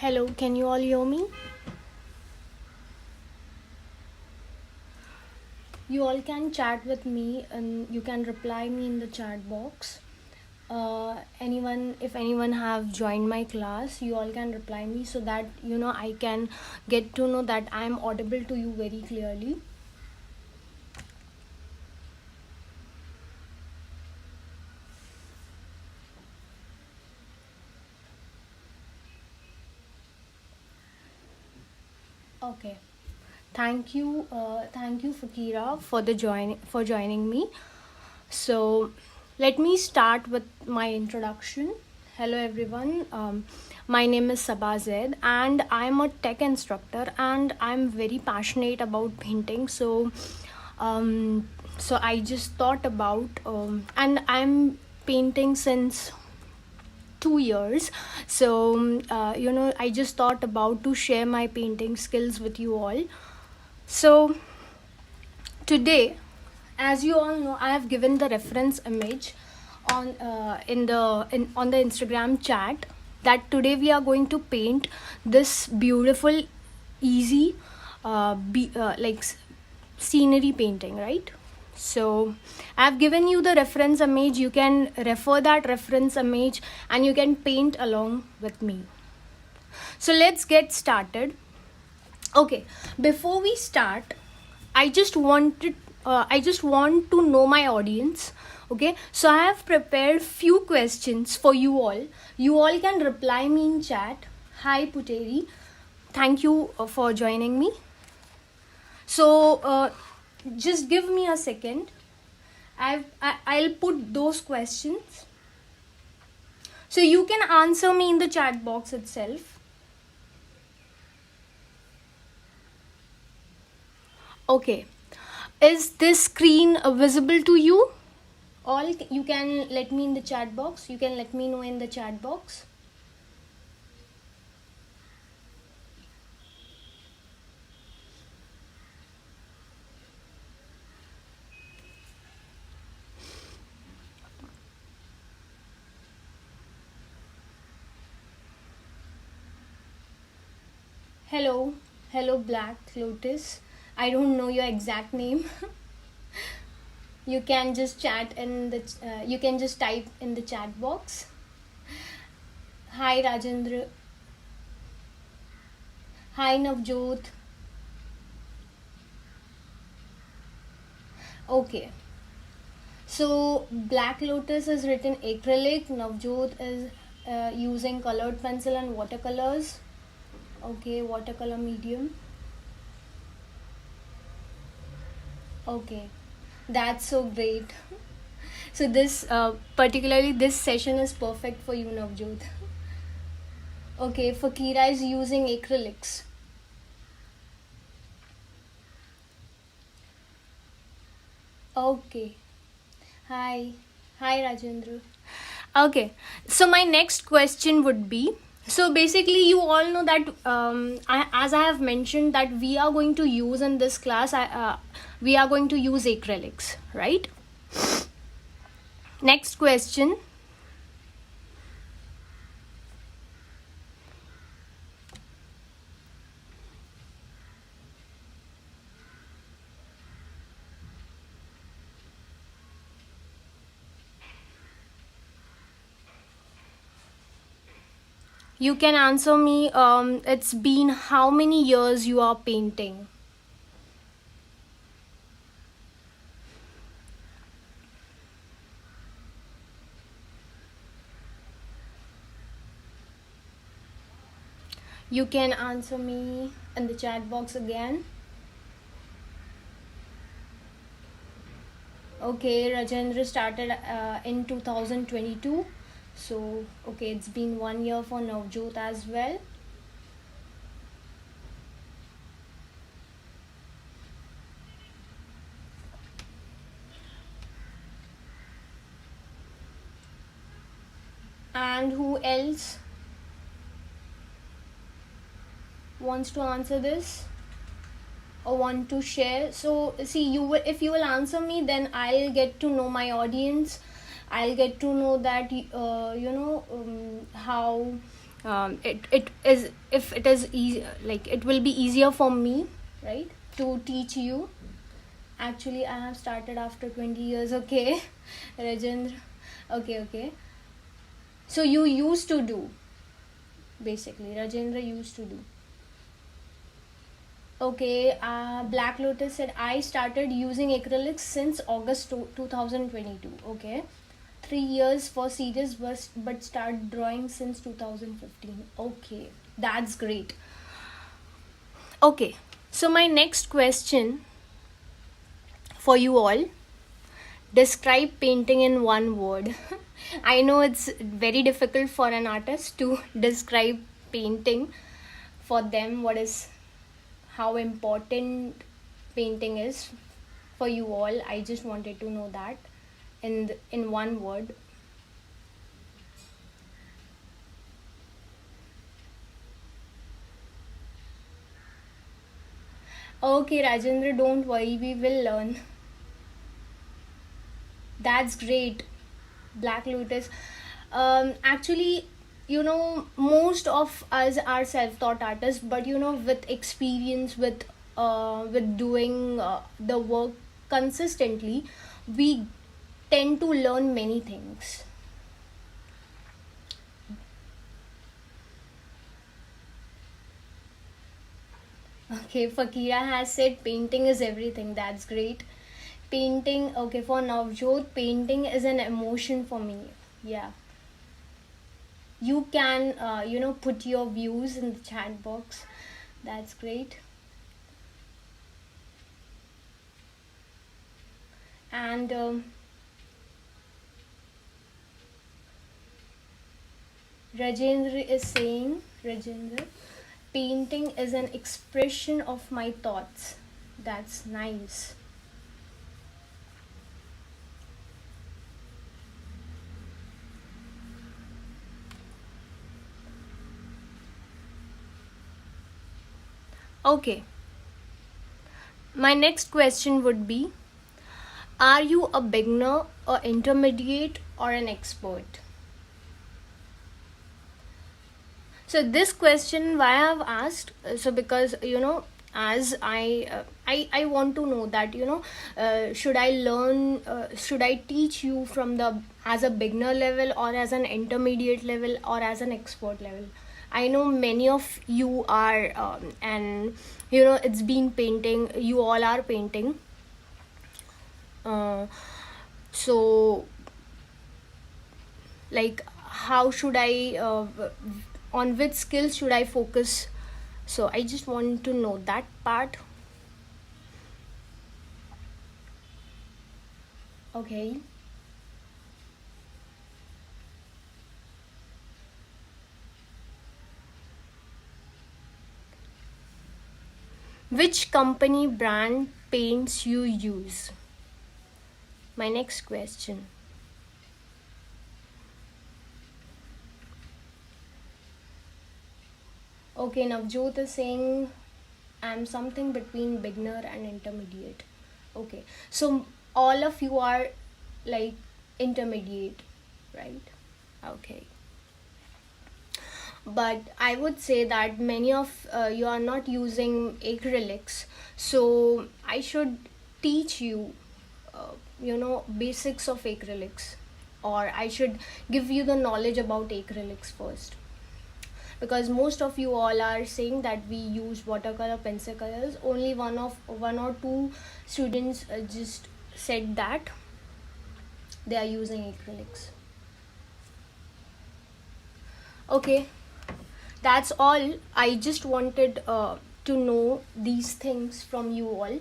Hello, can you all hear me? You all can chat with me and you can reply me in the chat box. If anyone have joined my class, you all can reply me so that I can get to know that I am audible to you very clearly. Okay. Thank you, Fakira, for joining me. So, let me start with my introduction. Hello, everyone. My name is Sabah Zaid, and I'm a tech instructor, and I'm very passionate about painting. So I just thought about, and I'm painting since 2 years. I just thought about to share my painting skills with you all. So today, as you all know, I have given the reference image on the Instagram chat that today we are going to paint this beautiful, easy, scenery painting, right? So I've given you the reference image. You can refer that reference image and you can paint along with me. So let's get started. Okay, before we start, I just want to know my audience. Okay, so I have prepared few questions for you all. You all can reply me in chat. Hi Puteri, thank you for joining me. So just give me a second. I'll put those questions. So you can answer me in the chat box itself. Okay. Is this screen visible to you? All you can let me in the chat box. You can let me know in the chat box. Hello Black Lotus. I don't know your exact name. You can just chat in the you can just type in the chat box. Hi Rajendra. Hi Navjot. Okay. So Black Lotus is written acrylic. Navjot is using colored pencil and watercolors. Okay, watercolor medium. Okay, that's so great. So particularly this session is perfect for you, Navjot. Okay, Fakira is using acrylics. Okay. Hi Rajendra. Okay, so my next question would be, so basically you all know that as I have mentioned that we are going to use in this class, we are going to use acrylics, right? Next question. You can answer me. It's been how many years you are painting? You can answer me in the chat box again. Okay, Rajendra started in 2022. So, okay, it's been 1 year for Navjot as well. And who else wants to answer this or want to share? So see, if you will answer me, then I'll get to know my audience. I'll get to know that how it is, if it is easy, like it will be easier for me, right, to teach you. Actually, I have started after 20 years. Okay. Rajendra. Okay, okay. So you used to do, basically. Rajendra used to do. Okay, Black Lotus said, I started using acrylics since August 2022. Okay. 3 years for serious, but start drawing since 2015. Okay, that's great. Okay, so my next question for you all: describe painting in one word. I know it's very difficult for an artist to describe painting. For them, what is, how important painting is for you all. I just wanted to know that in one word. Okay, Rajendra, don't worry, we will learn. That's great. Black Lotus. Actually, most of us are self-taught artists, but with experience, with doing the work consistently, we tend to learn many things. Okay, Fakira has said painting is everything. That's great. Painting, okay, for Navjot, painting is an emotion for me. Yeah. You can, put your views in the chat box. That's great. And Rajendra is saying, Rajendra, painting is an expression of my thoughts. That's nice. Okay. My next question would be, are you a beginner, or intermediate, or an expert? So this question, why I've asked, so because as I want to know that should I learn, should I teach you from the, as a beginner level, or as an intermediate level, or as an expert level. I know many of you are, and it's been painting, you all are painting, so like, how should I, on which skills should I focus? So I just want to know that part. Okay. Which company brand paints you use? My next question. Okay, Navjot is saying I'm something between beginner and intermediate. Okay, so all of you are like intermediate, right? Okay. But I would say that many of you are not using acrylics, so I should teach you, basics of acrylics, or I should give you the knowledge about acrylics first, because most of you all are saying that we use watercolor, pencil colors. Only one or two students just said that they are using acrylics. Okay, that's all. I just wanted to know these things from you all.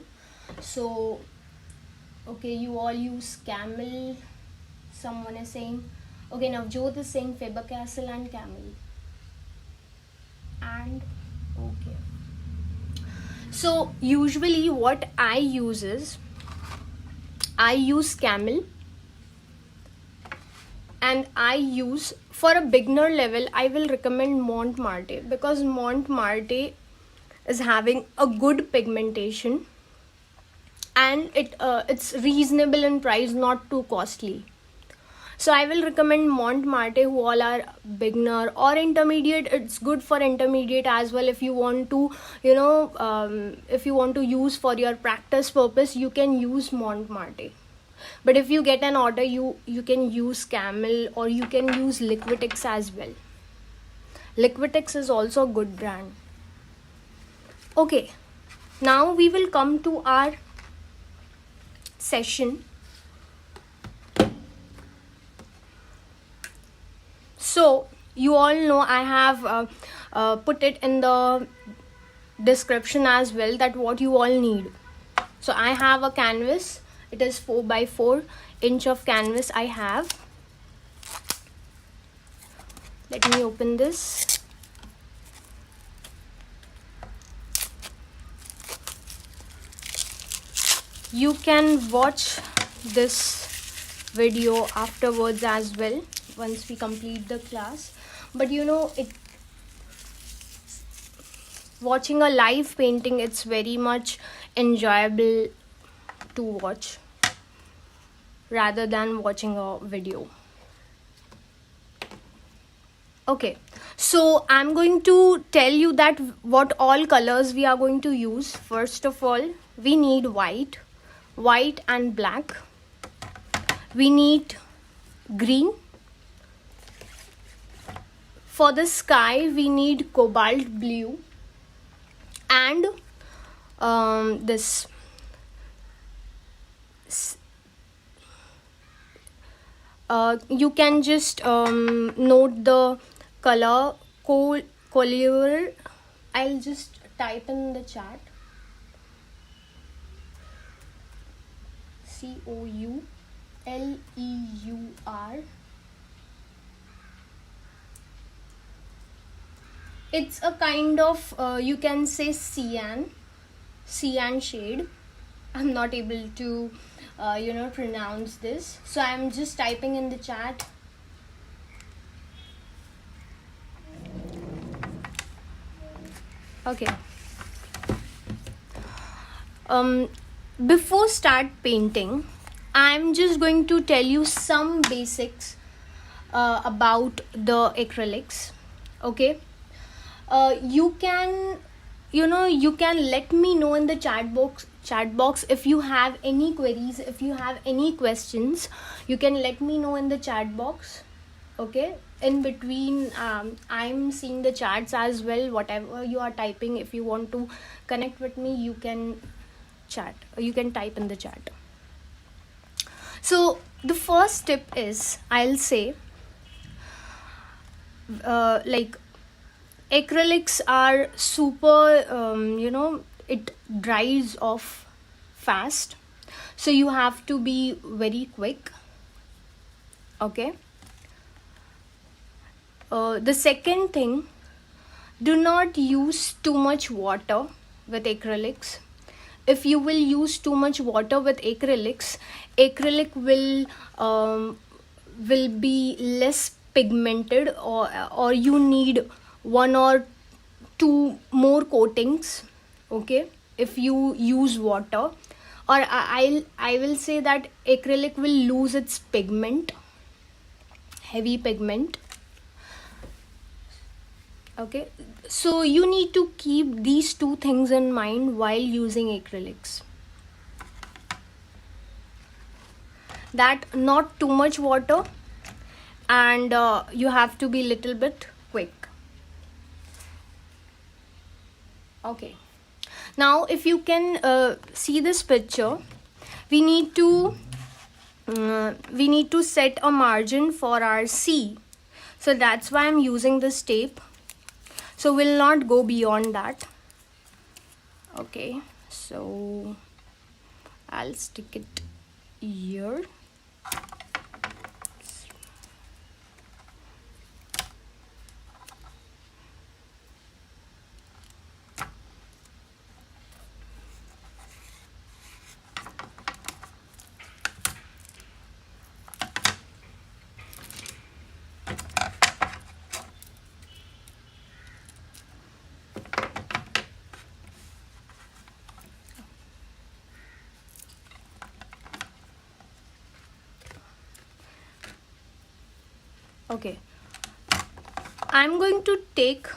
So okay, you all use Camel, someone is saying. Okay, now Jyoth is saying Faber Castell and Camel. And okay, so usually what I use is, I use Camel, and I use, for a beginner level, I will recommend Montmartre, because Montmartre is having a good pigmentation, and it's reasonable in price, not too costly. So I will recommend Montmartre, who all are beginner or intermediate. It's good for intermediate as well. If you want to, if you want to use for your practice purpose, you can use Montmartre. But if you get an order, you can use Camel, or you can use Liquitex as well. Liquitex is also a good brand. Okay, now we will come to our session. So you all know I have put it in the description as well, that what you all need. So I have a canvas. It is 4x4 inch of canvas I have. Let me open this. You can watch this video afterwards as well, once we complete the class. But watching a live painting, it's very much enjoyable to watch rather than watching a video. Okay, so I'm going to tell you that what all colors we are going to use. First of all, we need white and black. We need green. For the sky, we need cobalt blue and this you can just note the color color. I'll just type in the chat. COULEUR. It's a kind of you can say cyan shade. I'm not able to pronounce this, so I'm just typing in the chat. Okay. Before start painting, I'm just going to tell you some basics about the acrylics. Okay. You can let me know in the chat box if you have any queries, if you have any questions. You can let me know in the chat box. Okay, in between I'm seeing the chats as well. Whatever you are typing, if you want to connect with me, you can chat, or you can type in the chat. So the first tip is, I'll say, acrylics are super it dries off fast, so you have to be very quick. Okay. The second thing, do not use too much water with acrylics. If you will use too much water with acrylics, acrylic will be less pigmented, or you need 1 or 2 more coatings. Okay, if you use water, or I will say that acrylic will lose its pigment, heavy pigment. Okay, so you need to keep these 2 things in mind while using acrylics. That not too much water, and you have to be little bit quick. Okay, now if you can see this picture, we need to set a margin for our C. So that's why I'm using this tape. So we'll not go beyond that. Okay, so I'll stick it here. Okay, I'm going to take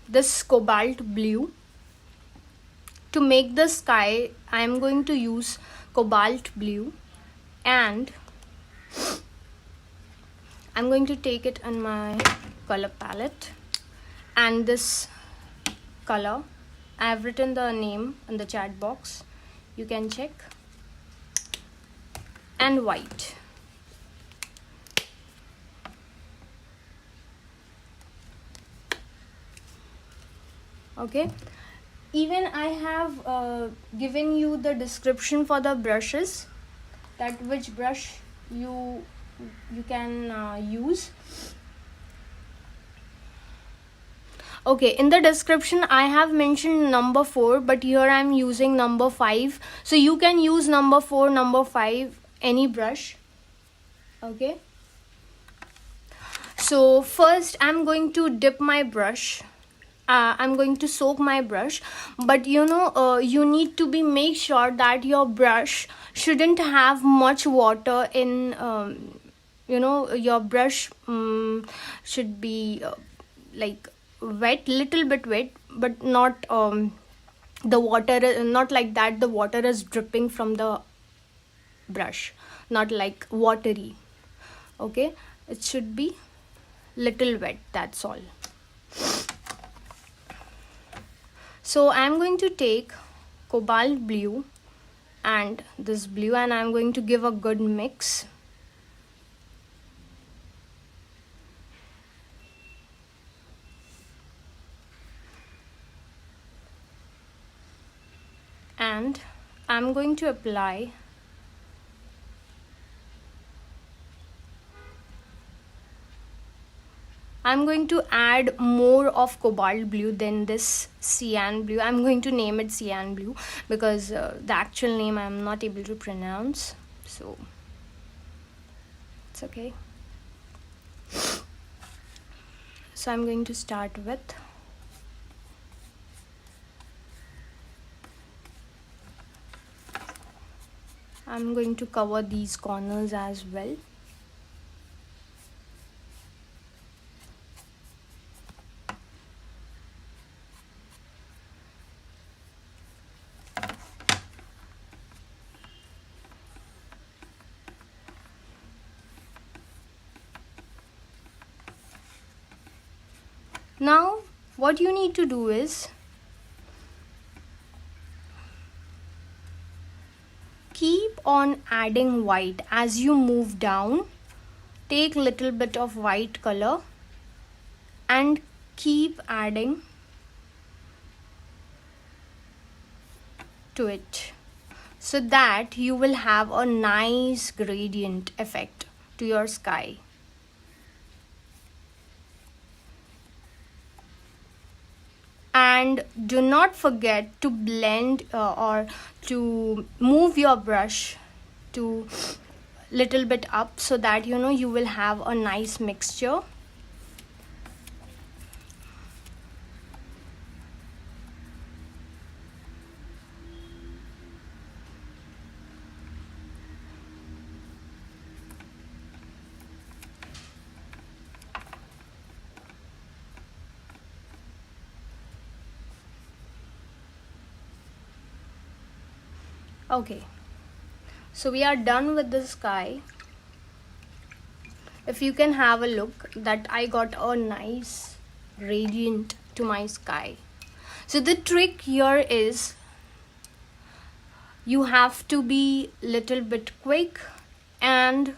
this cobalt blue. To make the sky, I'm going to use cobalt blue, and I'm going to take it on my color palette, and this color, I've written the name in the chat box, you can check, and white. Okay, even I have given you the description for the brushes, that which brush you can use. Okay, in the description I have mentioned number 4, but here I'm using number 5, so you can use number 4, number 5, any brush. Okay, so first I'm going to dip my brush. I'm going to soak my brush, but you need to make sure that your brush shouldn't have much water in. Your brush should be like wet, little bit wet, but not the water, not like that the water is dripping from the brush, not like watery. Okay, it should be little wet, that's all. So I'm going to take cobalt blue and this blue, and I'm going to give a good mix. And I'm going to apply I'm going to add more of cobalt blue than this cyan blue. I'm going to name it cyan blue because the actual name I'm not able to pronounce, so it's okay. So I'm going to start with I'm going to cover these corners as well. Now what you need to do is keep on adding white as you move down. Take little bit of white color and keep adding to it, so that you will have a nice gradient effect to your sky. And do not forget to blend or to move your brush to little bit up, so that you will have a nice mixture. Okay, so we are done with the sky. If you can have a look, that I got a nice gradient to my sky. So the trick here is you have to be little bit quick and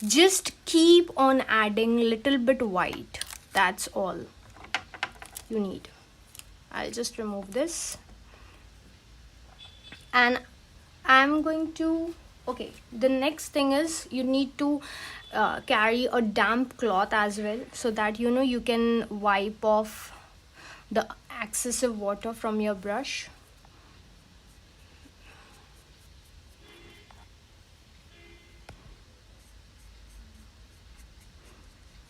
just keep on adding little bit white. That's all you need. I'll just remove this, and I'm going to the next thing is you need to carry a damp cloth as well, so that you can wipe off the excessive water from your brush.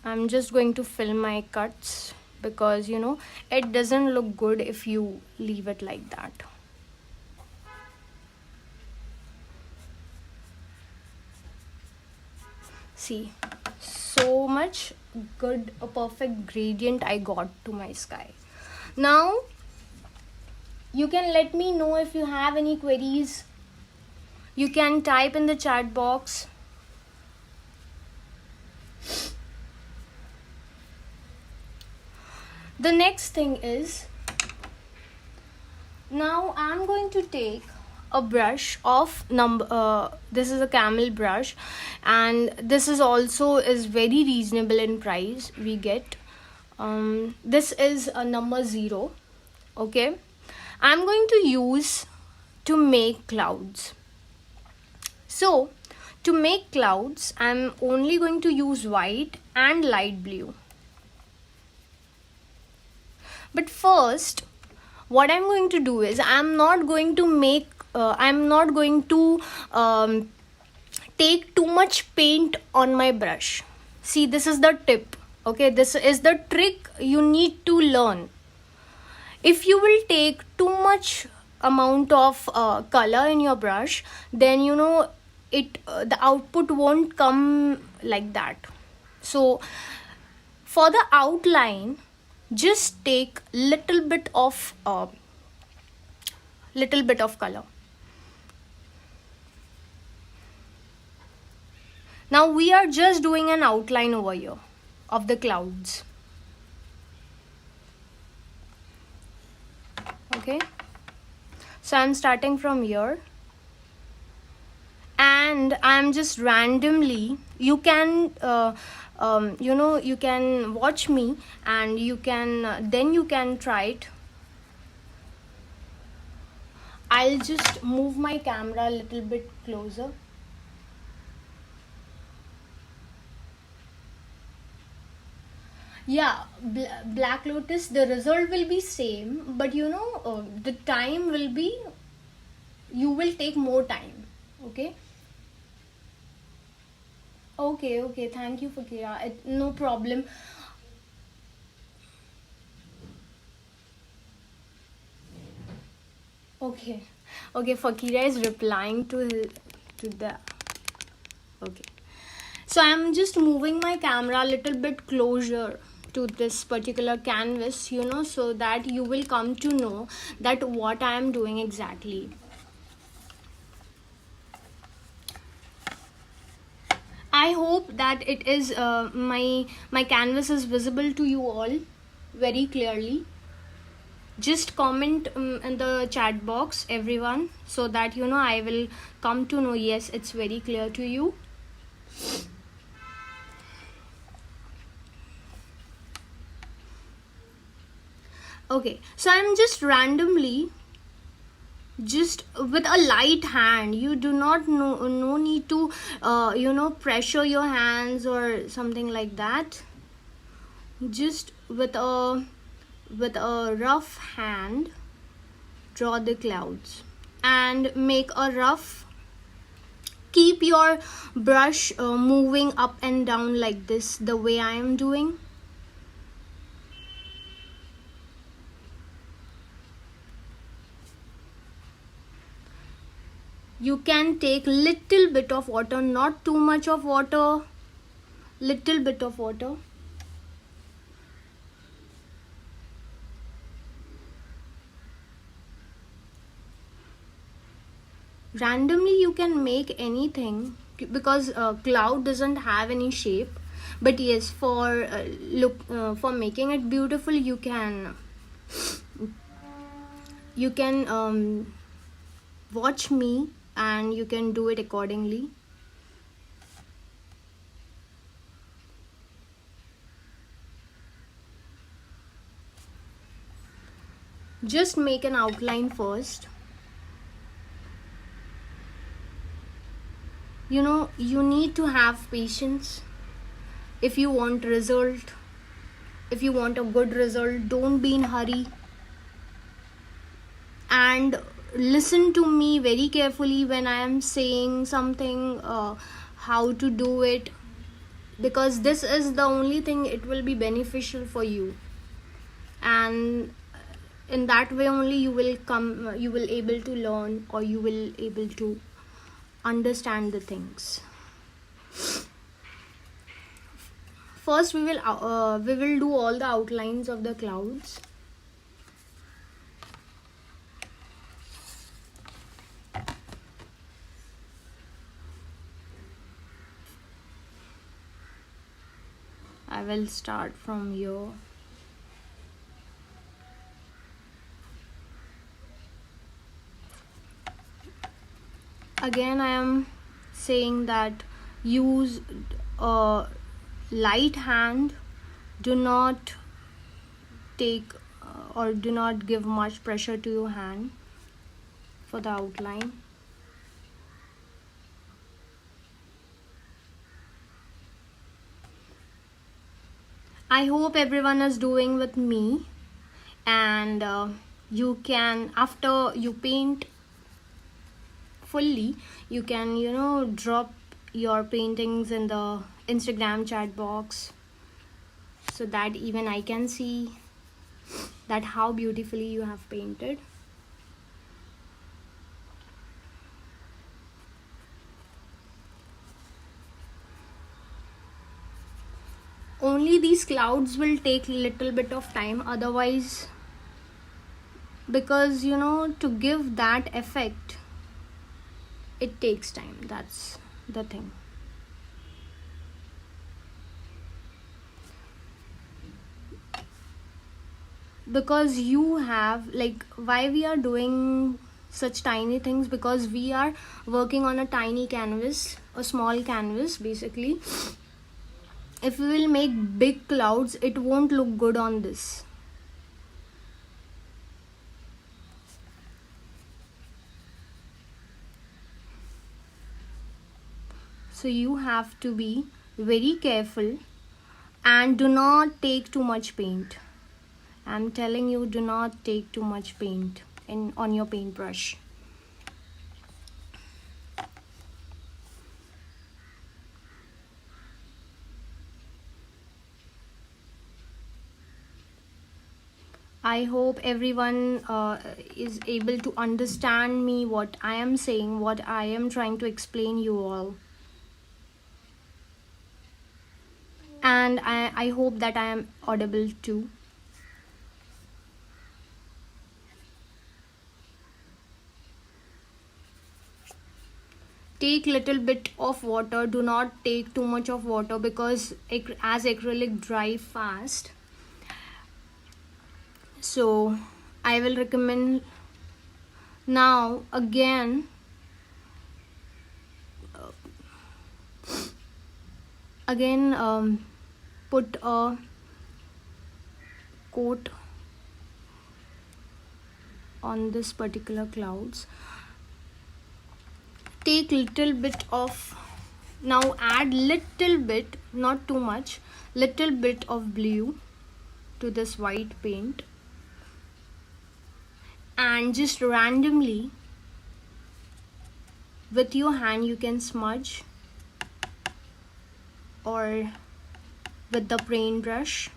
I'm just going to fill my cuts because it doesn't look good if you leave it like that. See, so much a perfect gradient I got to my sky. Now you can let me know if you have any queries. You can type in the chat box. The next thing is, now I'm going to take a brush of this is a camel brush, and this is also is very reasonable in price. We get this is a number 0. Okay, I'm going to use to make clouds. So to make clouds, I'm only going to use white and light blue. But first, what I'm going to do is, I'm not going to take too much paint on my brush. See, this is the tip. Okay, this is the trick you need to learn. If you will take too much amount of color in your brush, then the output won't come like that. So for the outline, just take little bit of color. Now we are just doing an outline over here of the clouds. Okay, so I'm starting from here, and I'm just randomly, you can you can watch me, and you can then you can try it. I'll just move my camera a little bit closer. Yeah, Black Lotus, the result will be same, but the time will be, you will take more time. Okay. Okay, thank you, Fakira. No problem. Okay, Fakira is replying to the. Okay, so I'm just moving my camera a little bit closer to this particular canvas, so that you will come to know that what I am doing exactly. I hope that it is my canvas is visible to you all very clearly. Just comment in the chat box, everyone, so that I will come to know, yes, it's very clear to you. Okay, so I'm just randomly, just with a light hand. You do not no need to pressure your hands or something like that. Just with a rough hand, draw the clouds and make a rough. Keep your brush moving up and down like this, the way I am doing. You can take little bit of water, not too much of water, little bit of water. Randomly you can make anything, because cloud doesn't have any shape. But yes, for for making it beautiful, you can watch me, and you can do it accordingly. Just make an outline first. You need to have patience if you want result. If you want a good result, don't be in hurry, and listen to me very carefully when I am saying something, how to do it, because this is the only thing it will be beneficial for you, and in that way only you will able to learn, or you will able to understand the things. First we will do all the outlines of the clouds. I will start from here. Again, I am saying that use a light hand. Do not take or do not give much pressure to your hand for the outline. I hope everyone is doing with me, and you can, after you paint fully, you can drop your paintings in the Instagram chat box, so that even I can see that how beautifully you have painted. Only these clouds will take little bit of time, otherwise, because to give that effect it takes time. That's the thing. Because you have, like, why we are doing such tiny things, because we are working on a tiny canvas, a small canvas basically. If we will make big clouds, it won't look good on this. So you have to be very careful and do not take too much paint. I'm telling you, do not take too much paint on your paintbrush. I hope everyone is able to understand me, what I am saying, what I am trying to explain you all. And I hope that I am audible too. Take little bit of water, do not take too much of water, because as acrylic dry fast, so I will recommend. Now again, put a coat on this particular clouds. Take little bit of, now add little bit, not too much, little bit of blue to this white paint, and just randomly with your hand you can smudge, or with the paintbrush.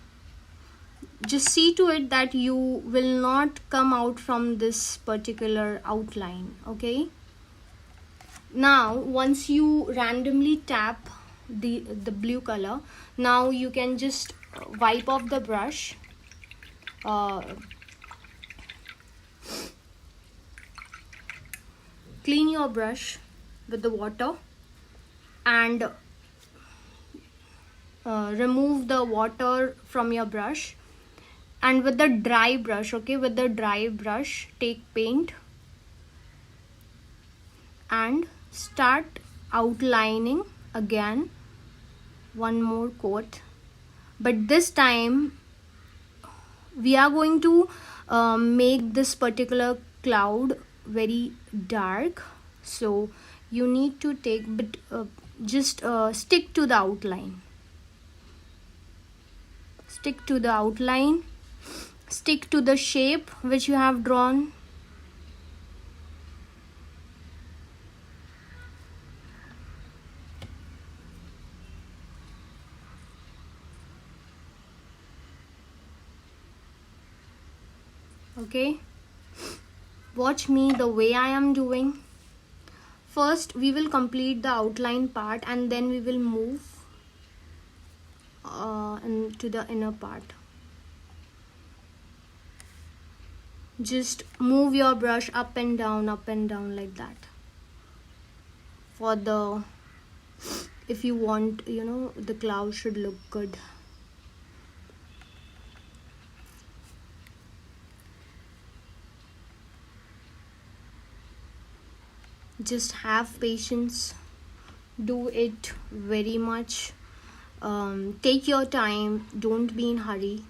Just see to it that you will not come out from this particular outline. Okay, now once you randomly tap the blue color, now you can just wipe off the brush, clean your brush with the water, and remove the water from your brush, and with the dry brush, okay, with the dry brush, take paint and start outlining again, one more coat. But this time we are going to make this particular cloud very dark, so you need to take, but just stick to the outline. Stick to the outline, stick to the shape which you have drawn. Okay, watch me the way I am doing. First we will complete the outline part, and then we will move to the inner part. Just move your brush up and down like that. For the, if you want, the cloud should look good. Just have patience. Do it very much. Take your time. Don't be in hurry.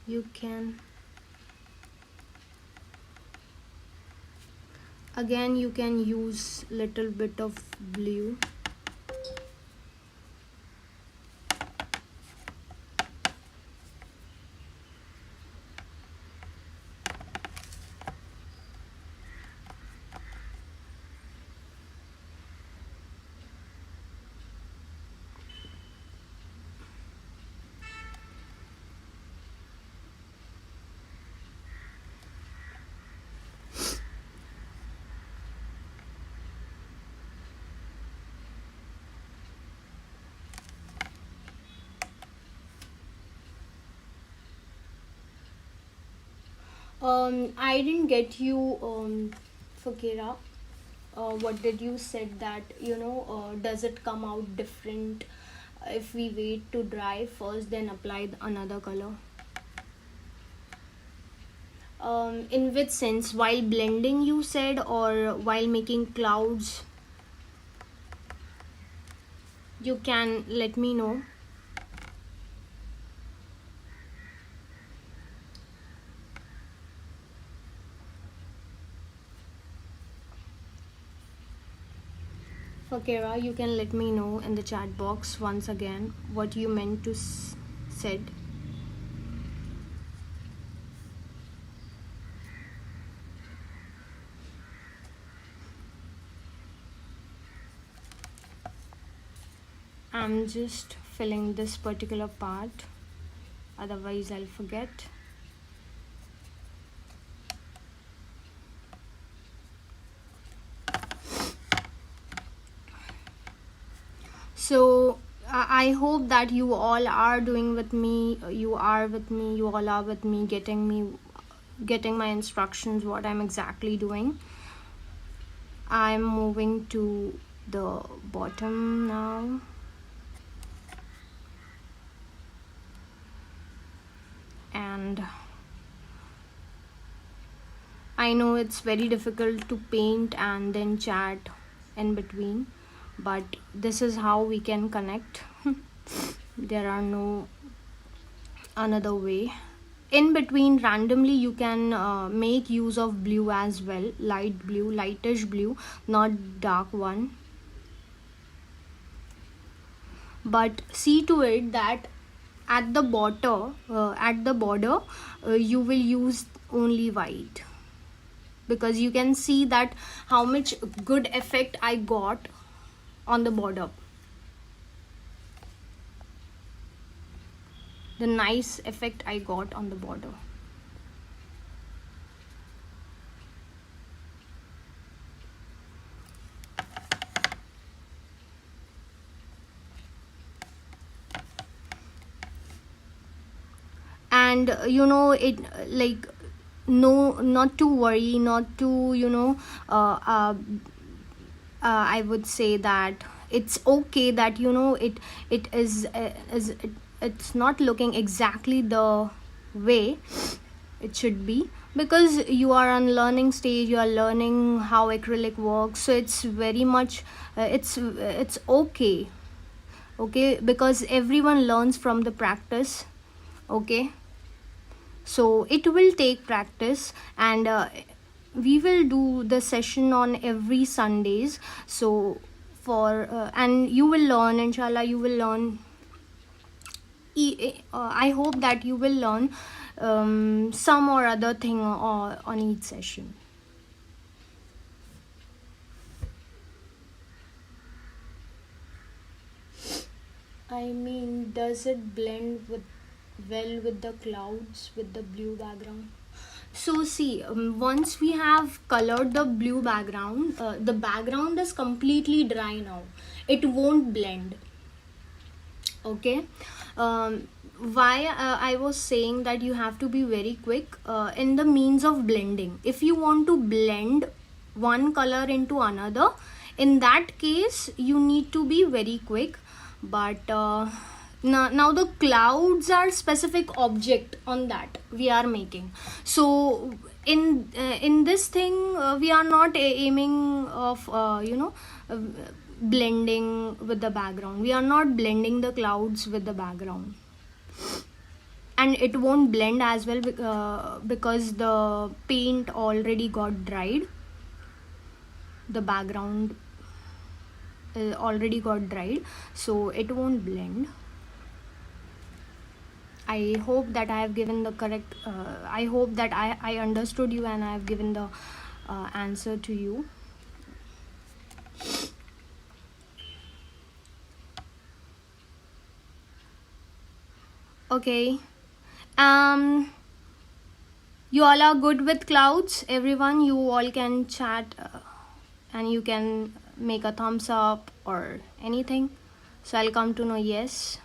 You can, again, you can use little bit of blue. I didn't get you, Fakira. What did you said that, does it come out different if we wait to dry first then apply another color? In which sense? While blending, you said, or while making clouds? You can let me know. Fakira, you can let me know in the chat box once again what you meant to said. I'm just filling this particular part, otherwise I'll forget. So I hope that you all are doing with me. You are with me. You all are with me, getting my instructions, what I'm exactly doing. I'm moving to the bottom now. And I know it's very difficult to paint and then chat in between, but this is how we can connect. There are no another way. In between, randomly you can make use of blue as well, light blue, lightish blue, not dark one. But see to it that at the border, you will use only white, because you can see that how much good effect I got on the border. The nice effect I got on the border. And it, like, no, not to worry, not to I would say that it's okay that it is it's not looking exactly the way it should be, because you are on learning stage, you are learning how acrylic works, so it's very much it's okay, because everyone learns from the practice. Okay, so it will take practice, and we will do the session on every Sundays. So for and you will learn, inshallah, you will learn. I hope that you will learn some or other thing on each session. I mean, does it blend with the clouds with the blue background? So see, once we have colored the blue background, the background is completely dry now. It won't blend. Okay. Why I was saying that you have to be very quick in the means of blending. If you want to blend one color into another, in that case you need to be very quick. But now the clouds are specific object on that we are making. So in this thing we are not aiming of blending with the background. We are not blending the clouds with the background, and it won't blend as well because the paint already got dried. The background already got dried, so it won't blend. I hope that I have given the correct I hope that I understood you and I have given the answer to you. Okay. You all are good with clouds, everyone? You all can chat and you can make a thumbs up or anything. So I'll come to know yes.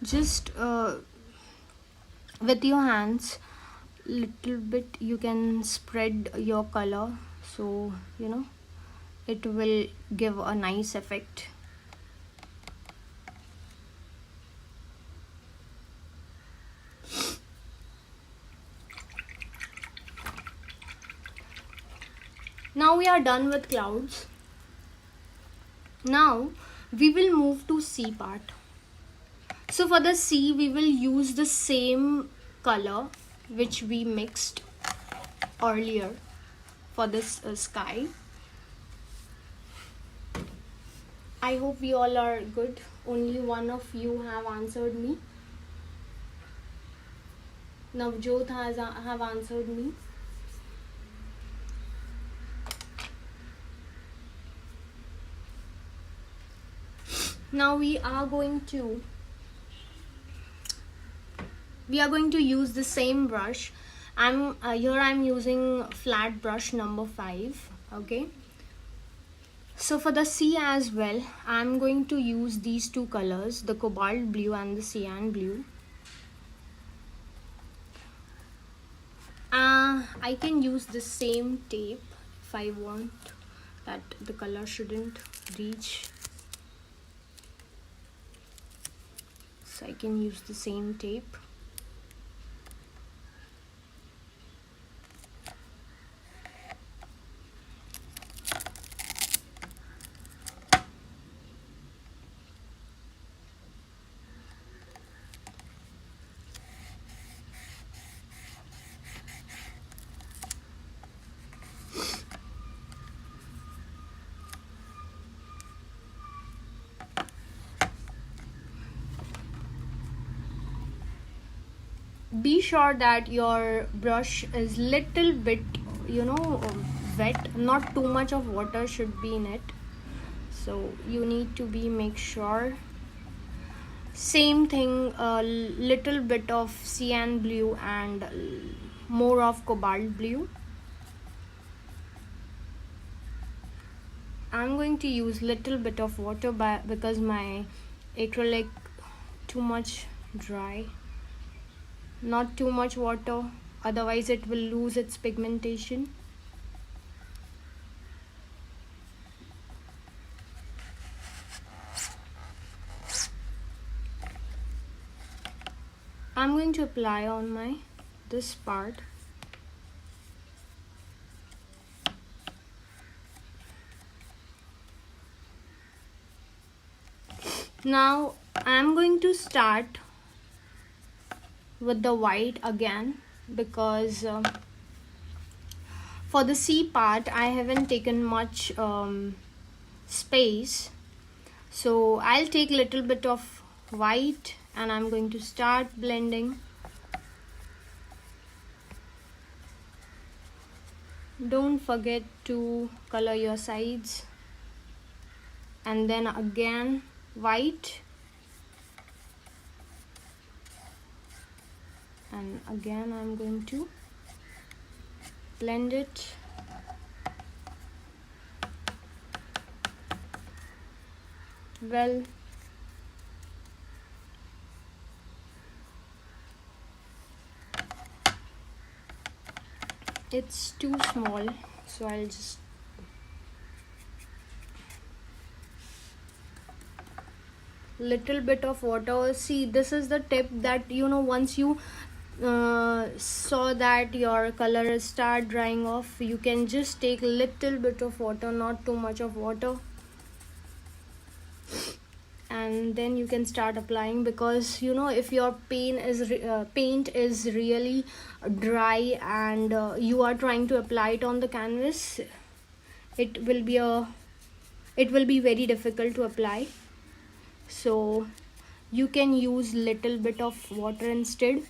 Just with your hands little bit you can spread your color, so it will give a nice effect. Now we are done with clouds. Now we will move to sea part. So for the sea we will use the same color which we mixed earlier for this sky. I hope we all are good. Only one of you have answered me. Navjot have answered me. Now we are going to use the same brush. I'm using flat brush number 5. Okay, so for the sea as well I'm going to use these two colors, the cobalt blue and the cyan blue. I can use the same tape if I want that the color shouldn't reach, so I can use the same tape. Be sure that your brush is little bit wet, not too much of water should be in it, so you need to be make sure. Same thing, a little bit of cyan blue and more of cobalt blue. I'm going to use little bit of water because my acrylic too much dry. Not too much water, otherwise it will lose its pigmentation. I'm going to apply on this part. Now I'm going to start with the white again because for the sea part I haven't taken much space, so I'll take little bit of white and I'm going to start blending. Don't forget to color your sides, and then again white, and again I'm going to blend it. Well, it's too small, so I'll just little bit of water. See, this is the tip that once you saw that your color start drying off, you can just take little bit of water, not too much of water, and then you can start applying. Because if your paint is really dry and you are trying to apply it on the canvas, it will be very difficult to apply. So you can use little bit of water instead.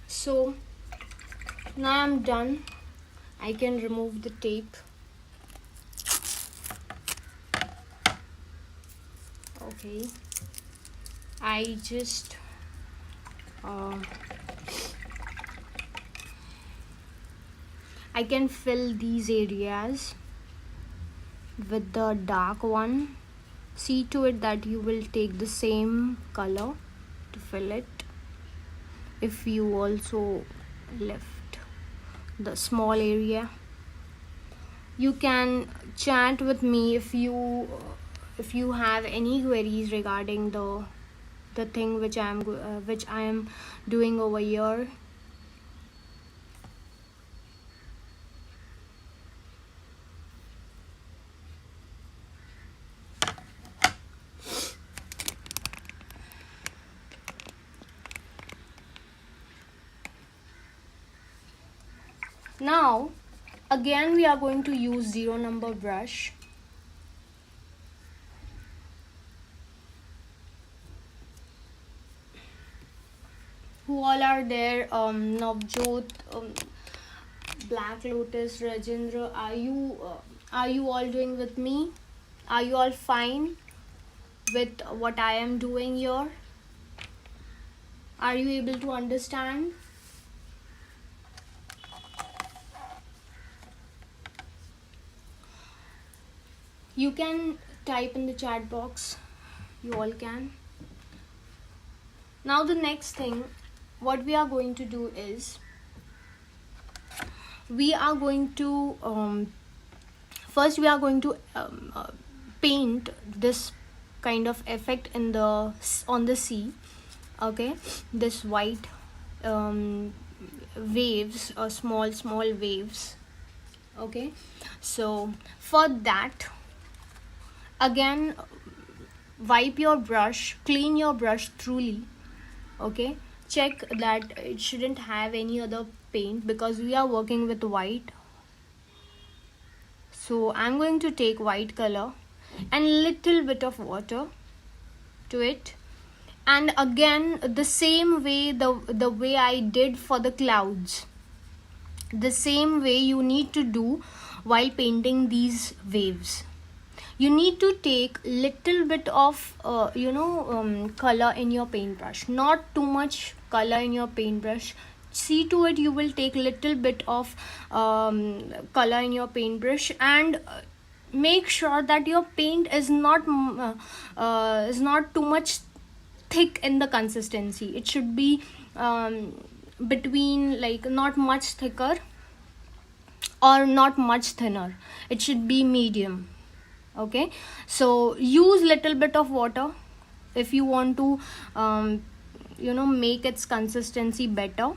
So now I'm done. I can remove the tape. Okay, I just I can fill these areas with the dark one. See to it that you will take the same color to fill it. If you also left the small area, you can chat with me if you have any queries regarding the thing which I am doing over here. Now again we are going to use 0 number brush. Who all are there? Navjot, Black Lotus, Rajendra, are you all doing with me? Are you all fine with what I am doing here? Are you able to understand? You can type in the chat box. You all can. Now the next thing, what we are going to do is we are going to first we are going to paint this kind of effect on the sea. Okay, this white waves or small waves. Okay, so for that, again wipe your brush, clean your brush thoroughly. Okay, check that it shouldn't have any other paint because we are working with white. So I'm going to take white color and little bit of water to it, and again the same way, the way I did for the clouds, the same way you need to do while painting these waves. You need to take little bit of color in your paintbrush, not too much color in your paintbrush. See to it you will take little bit of color in your paintbrush, and make sure that your paint is not too much thick in the consistency. It should be between, like, not much thicker or not much thinner. It should be medium. Okay, so use little bit of water if you want to make its consistency better.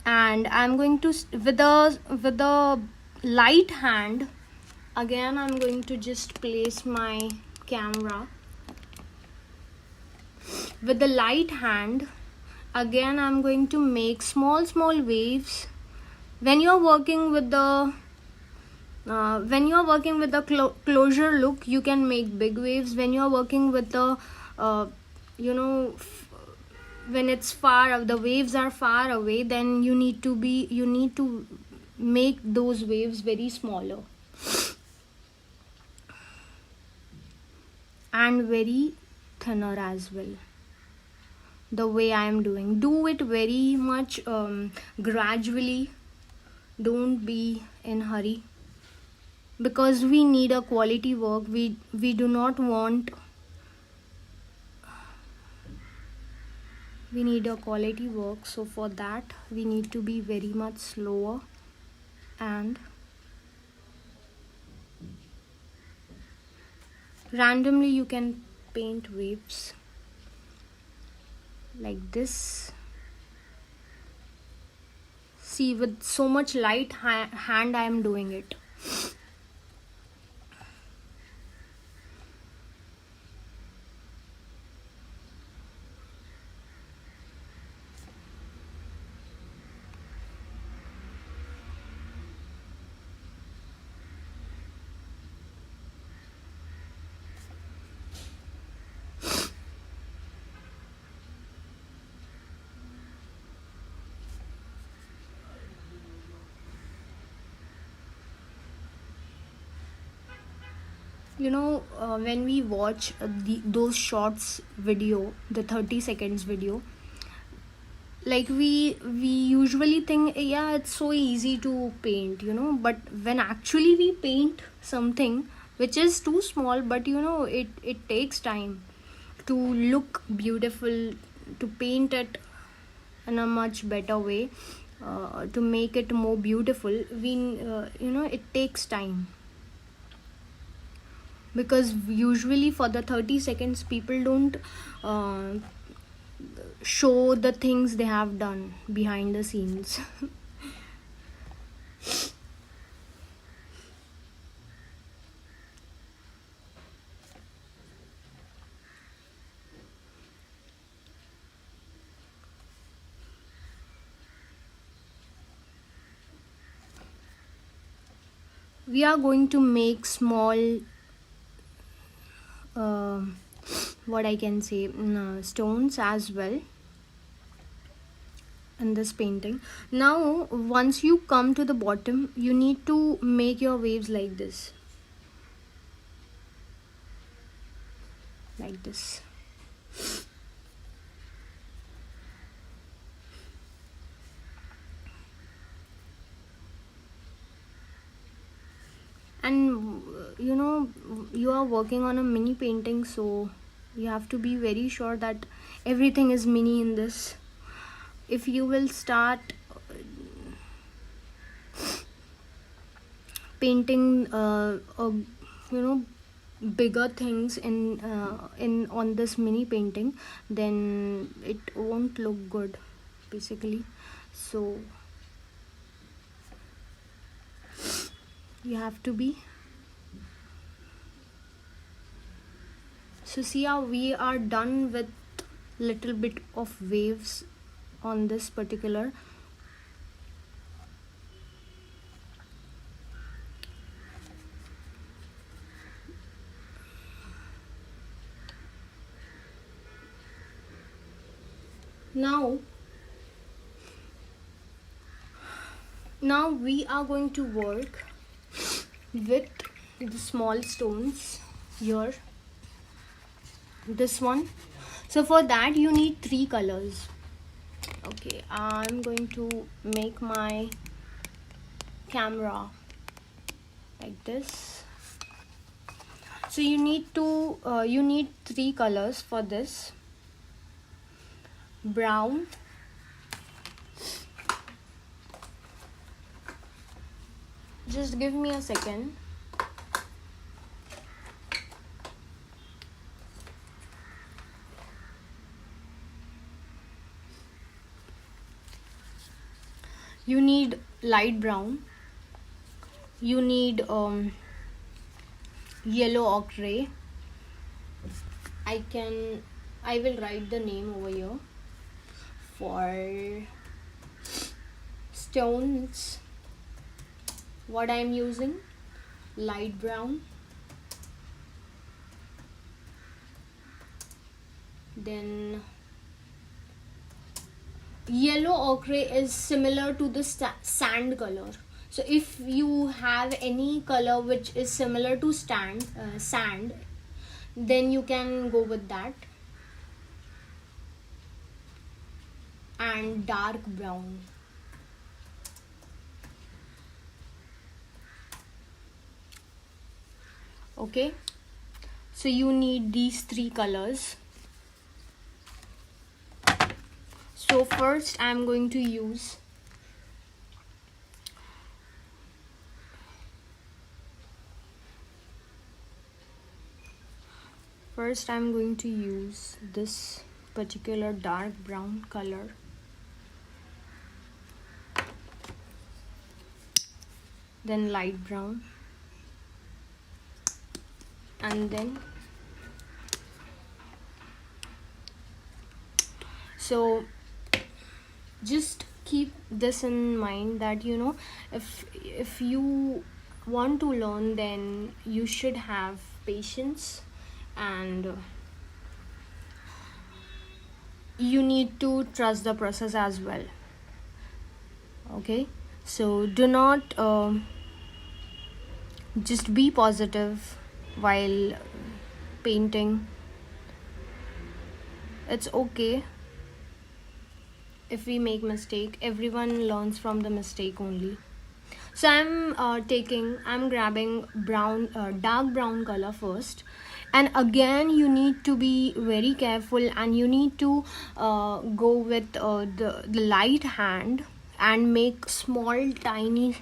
And I'm going to with the light hand, again I'm going to just place my camera with the light hand. Again I'm going to make small waves. When you're working with the closure look, you can make big waves. When you're working with the you know when it's far, the waves are far away, then you need to make those waves very smaller and very thinner as well. The way I am doing, do it very much gradually. Don't be in hurry, because we need a quality work. We do not want, we need a quality work, so for that we need to be very much slower. And randomly you can paint waves like this. See, with so much light hand I am doing it. When we watch those shorts video, the 30 seconds video, like we usually think, yeah, it's so easy to paint, but when actually we paint something which is too small, but it takes time to look beautiful, to paint it in a much better way, to make it more beautiful. It takes time, because usually for the 30 seconds people don't show the things they have done behind the scenes. We are going to make small what I can say, stones as well in this painting. Now once you come to the bottom, you need to make your waves like this, like this. And you are working on a mini painting, so you have to be very sure that everything is mini in this. If you will start painting bigger things in on this mini painting, then it won't look good basically. So you have to be. So see how we are done with little bit of waves on this particular. Now we are going to work with the small stones here, this one. So for that you need 3 colors. Okay, I'm going to make my camera like this. So you need 3 colors for this. Brown, just give me a second. You need light brown, you need yellow ochre. I will write the name over here. For stones, what I'm using, light brown, then yellow ochre is similar to the sand color. So if you have any color which is similar to sand, then you can go with that. And dark brown. Okay, so you need these three colors. So first I'm going to use this particular dark brown color. Then light brown, and then so just keep this in mind that if you want to learn, then you should have patience, and you need to trust the process as well. Okay, so do not just be positive while painting. It's okay if we make mistake. Everyone learns from the mistake only. So I'm grabbing brown, dark brown color first, and again you need to be very careful, and you need to go with the light hand and make small tiny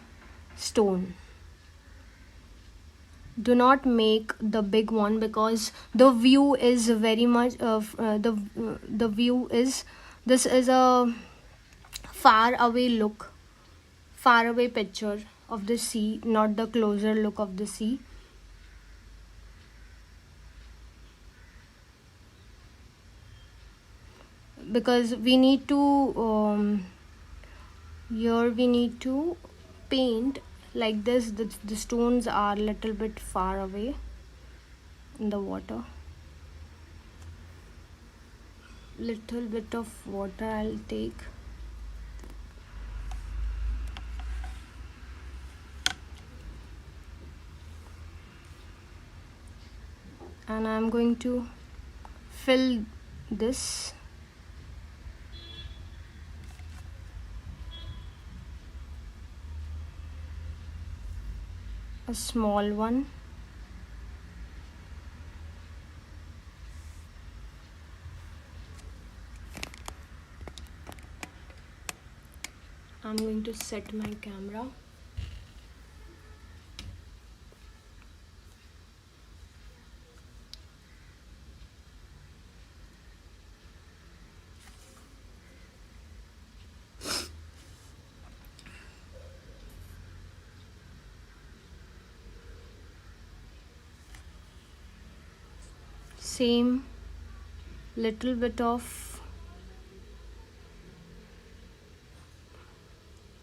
stone. Do not make the big one, because the view is very much the view is, this is a far away picture of the sea, not the closer look of the sea. Because we need to here we need to paint like this. The stones are little bit far away in the water. Little bit of water I'll take. And I'm going to fill this. A small one. I'm going to set my camera. Same little bit of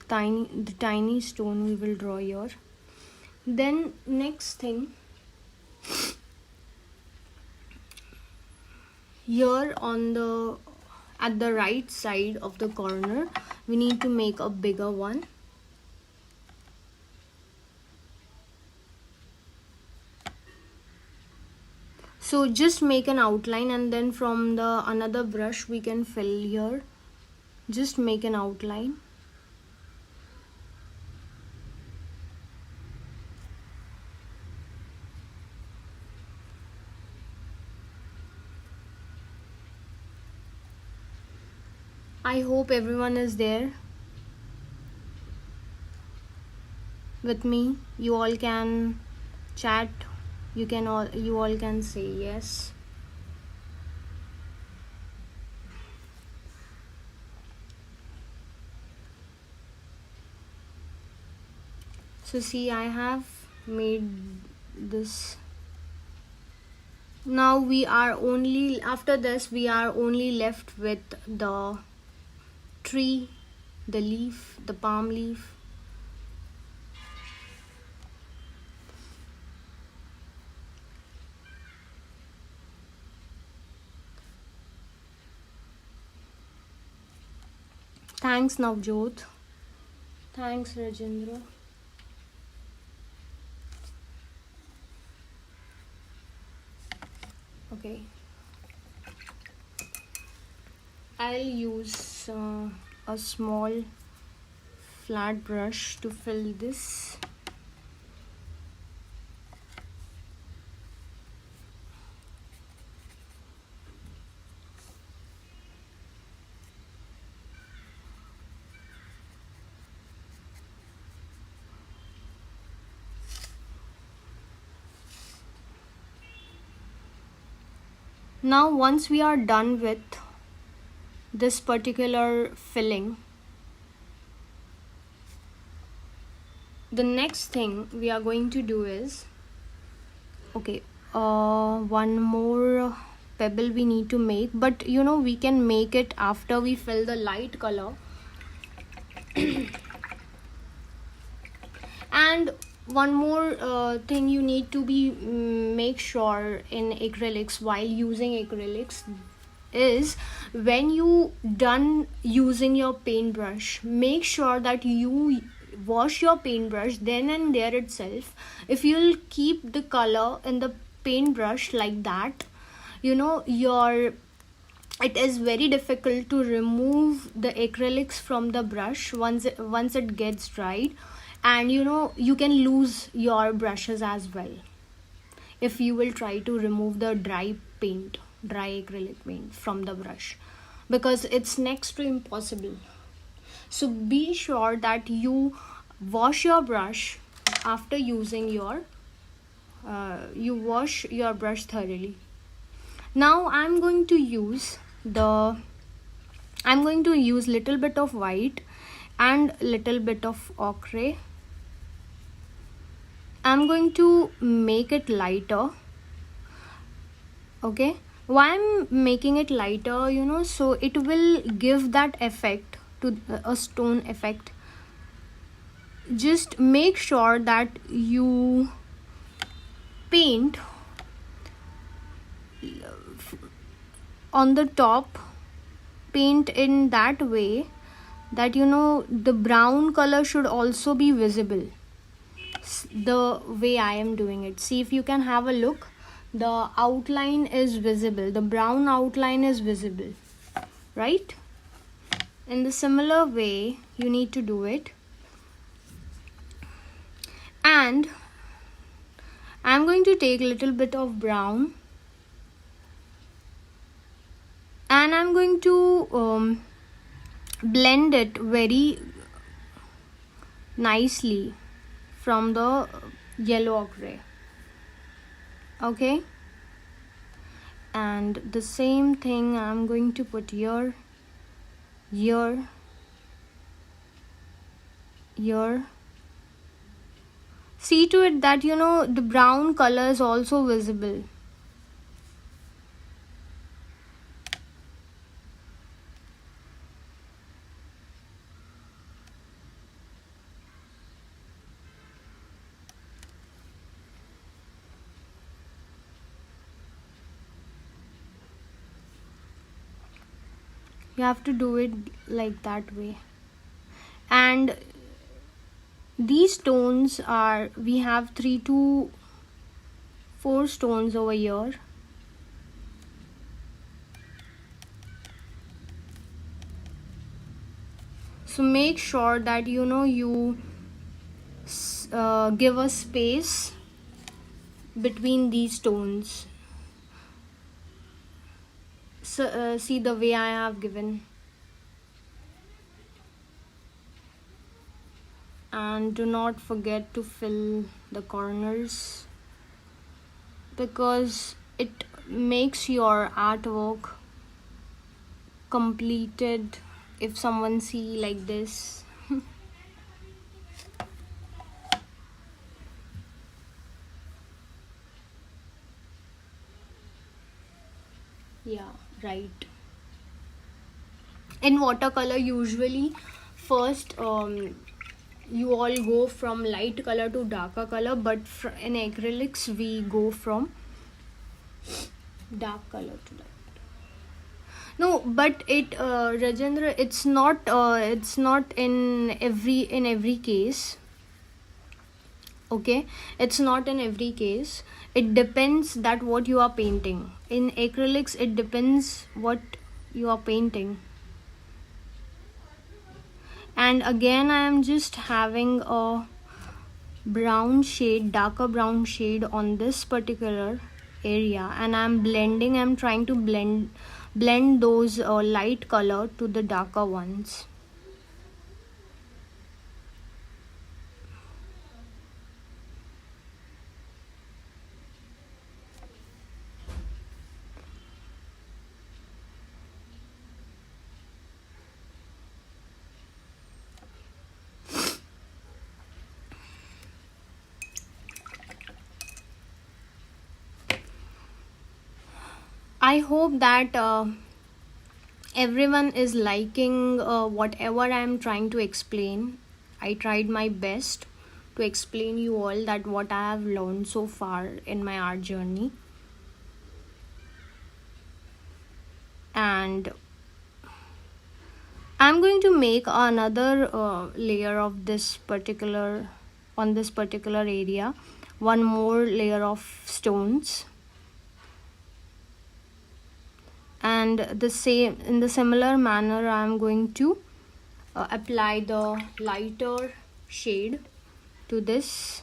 tiny stone we will draw here. Then next thing, here at the right side of the corner, we need to make a bigger one. So just make an outline, and then from the another brush we can fill here. Just make an outline. I hope everyone is there with me. You all can chat. You all can say yes. So see, I have made this. Now we are only, after this we are only left with the tree, the leaf, the palm leaf. Thanks Navjot. Thanks Rajendra. Okay, I'll use a small flat brush to fill this. Now once we are done with this particular filling, the next thing we are going to do is, okay, one more pebble we need to make, but you know, we can make it after we fill the light color. And one more thing you need to be make sure in acrylics, while using acrylics, is when you done using your paintbrush, make sure that you wash your paintbrush then and there itself. If you'll keep the color in the paintbrush like that, you know, it is very difficult to remove the acrylics from the brush once it gets dried. And you know, you can lose your brushes as well if you will try to remove the dry acrylic paint from the brush, because it's next to impossible. So be sure that you wash your brush after using your you wash your brush thoroughly. Now I'm going to use little bit of white and little bit of ochre. I'm going to make it lighter. Okay, why I'm making it lighter, you know, so it will give that effect to a stone effect. Just make sure that you paint on the top, paint in that way that, you know, the brown color should also be visible, the way I am doing it. See if you can have a look, the outline is visible, the brown outline is visible, right? In the similar way you need to do it. And I'm going to take a little bit of brown and I'm going to blend it very nicely from the yellow ochre. Okay, and the same thing I'm going to put here, here. See to it that, you know, the brown color is also visible. You have to do it like that way. And these stones are, we have 3 to 4 stones over here. So make sure that, you know, you give a space between these stones. So see the way I have given. And do not forget to fill the corners, because it makes your artwork completed if someone see like this. Yeah, right. In watercolor, usually first you all go from light color to darker color, but in acrylics we go from dark color to light. No, but Rajendra, it's not in every case. Okay, it's not in every case. It depends that what you are painting. In acrylics, it depends what you are painting. And again, I am just having a brown shade, darker brown shade on this particular area, and I'm trying to blend those light color to the darker ones. I hope that everyone is liking whatever I am trying to explain. I tried my best to explain you all that what I have learned so far in my art journey. And I'm going to make another layer of this particular on this particular area, one more layer of stones, and the same in the similar manner I'm going to apply the lighter shade to this.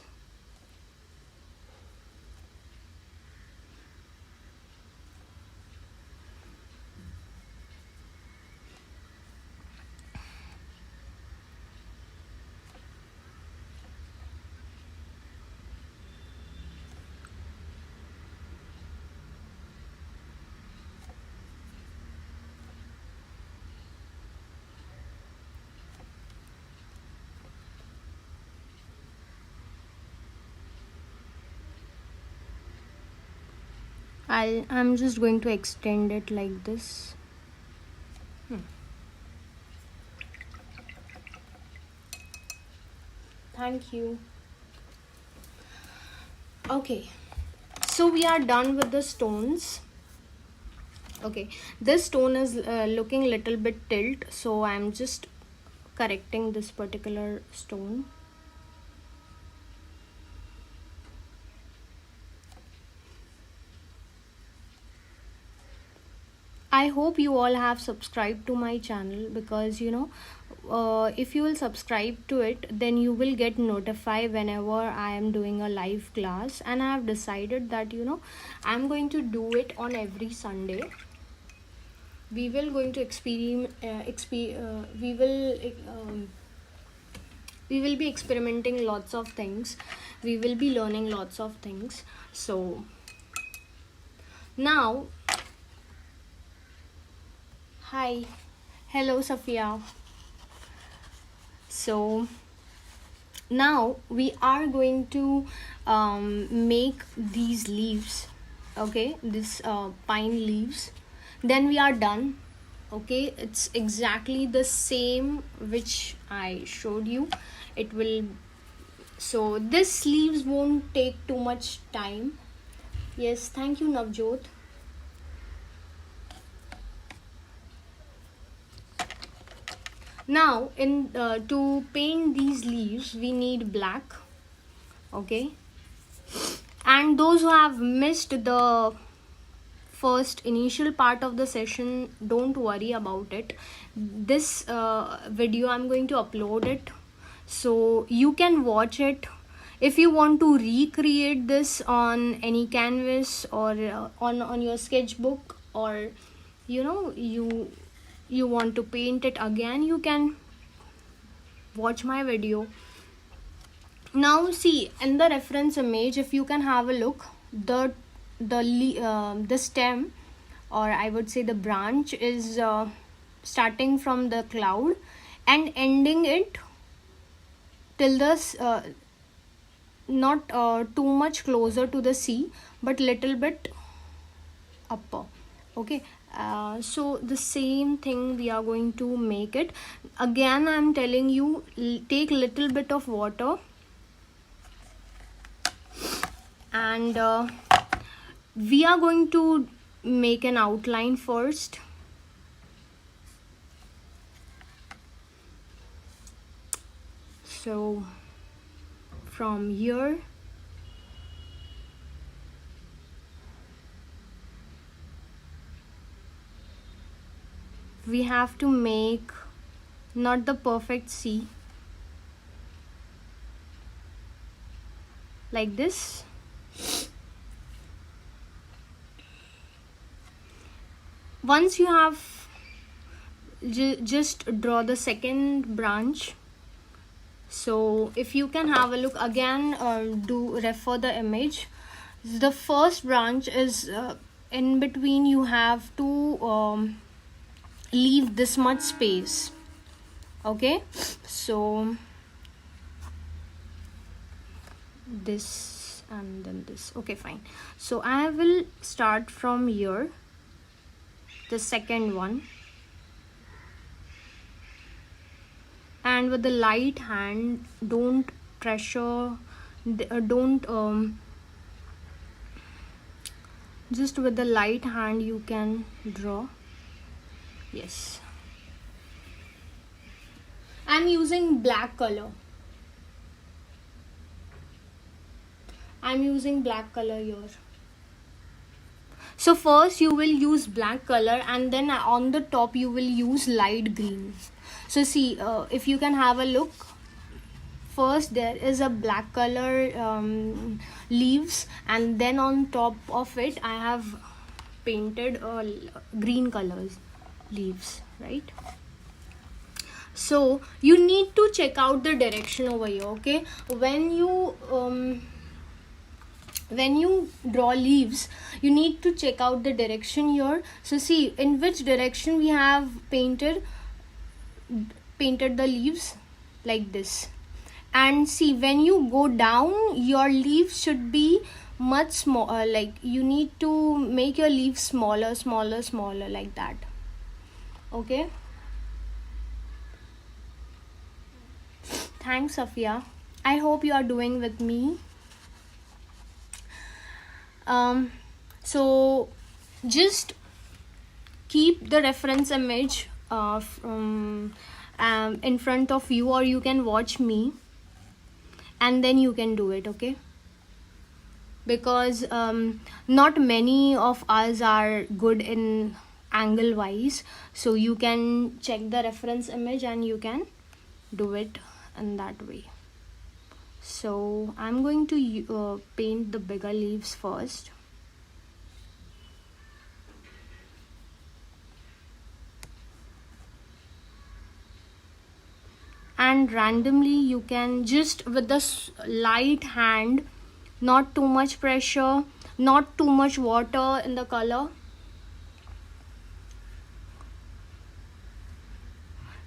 I'm just going to extend it like this. Thank you. Okay, so we are done with the stones. Okay, this stone is looking little bit tilt, so I'm just correcting this particular stone. I hope you all have subscribed to my channel, because if you will subscribe to it, then you will get notified whenever I am doing a live class. And I have decided that I'm going to do it on every Sunday. We will going to we will be experimenting lots of things. We will be learning lots of things. So now, hi, hello Sophia. So now we are going to make these leaves. Okay, this pine leaves, then we are done. Okay, it's exactly the same which I showed you. It will, so this leaves won't take too much time. Yes, thank you Navjot. Now in to paint these leaves we need black. Okay, and those who have missed the first initial part of the session, don't worry about it. This video I'm going to upload it, so you can watch it. If you want to recreate this on any canvas or on your sketchbook, or you want to paint it again, you can watch my video. Now see, in the reference image, if you can have a look, the stem, or I would say the branch, is starting from the cloud and ending it till the not too much closer to the sea, but little bit upper. Okay, so the same thing we are going to make it again. I'm telling you, take little bit of water, and we are going to make an outline first. So from here, we have to make not the perfect C, like this. Once you have just draw the second branch. So if you can have a look again, do refer the image. The first branch is in between. You have to leave this much space. Okay, so this and then this. Okay, fine. So I will start from here, the second one, and with the light hand, don't pressure, don't just with the light hand you can draw. Yes, I'm using black color. I'm using black color here. So first you will use black color, and then on the top you will use light green. So see, if you can have a look, first there is a black color leaves, and then on top of it I have painted green colors leaves, right? So you need to check out the direction over here. Okay, when you draw leaves, you need to check out the direction here. So see in which direction we have painted the leaves, like this. And see, when you go down, your leaves should be much smaller. Like you need to make your leaves smaller, like that. Okay, thanks Safia. I hope you are doing with me. So just keep the reference image in front of you, or you can watch me, and then you can do it. Okay, because not many of us are good in angle wise, so you can check the reference image and you can do it in that way. So I'm going to paint the bigger leaves first. And randomly you can just with the light hand, not too much pressure, not too much water in the color.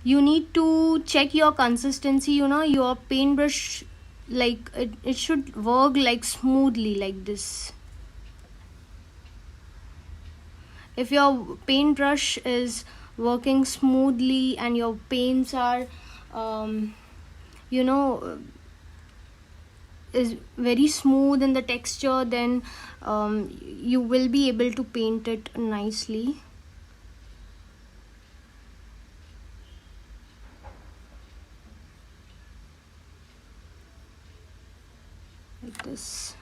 You need to check your consistency, your paintbrush, like it should work like smoothly, like this. If your paintbrush is working smoothly and your paints are is very smooth in the texture, then you will be able to paint it nicely. Like this.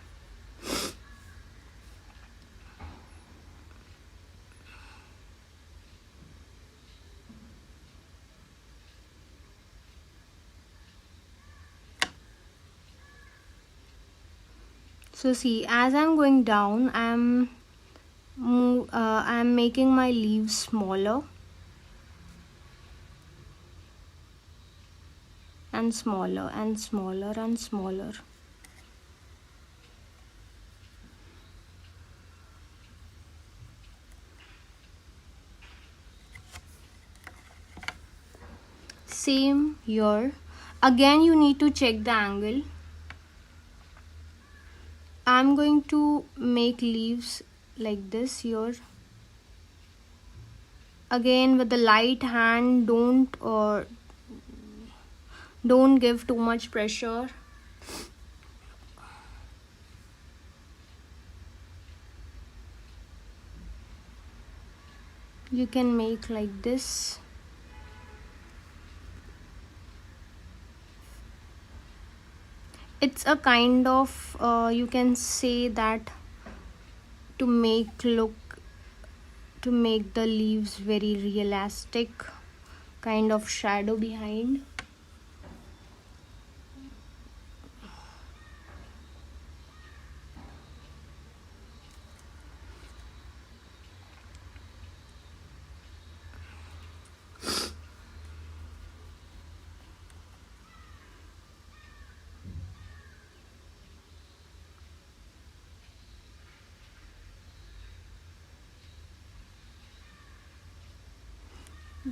So see, as I'm going down, I'm making my leaves smaller and smaller and smaller and smaller. Same here. Again, you need to check the angle. I'm going to make leaves like this here. Again, with the light hand, don't give too much pressure. You can make like this. It's a kind of you can say that to make the leaves very realistic, kind of shadow behind.